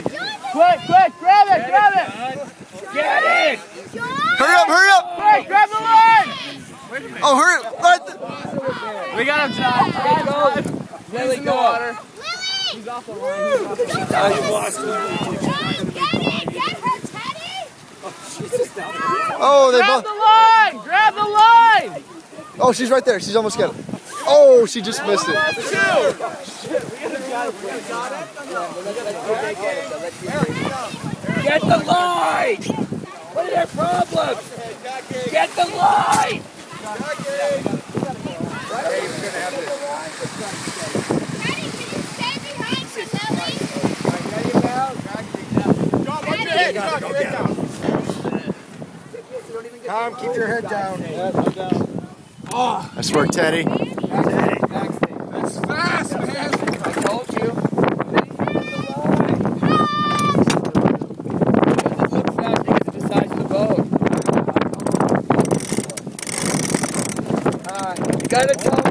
Quick, grab it! Get it! Hurry up! Quick, grab the line! Oh, hurry up! Right We got him, John. Lily, go. Water. Lily! He's off the line. Get her, Teddy! Oh, they Grab both. the line! Grab the line! Oh, she's right there. She's almost got it. Oh, she just missed it. Get the line! What are their problems? Get the line! Teddy, can you stay behind for Lily? Tom, keep your head down. Nice work, Teddy. That's fast, man. I told you. It looks fast because of the size of the boat. You gotta tell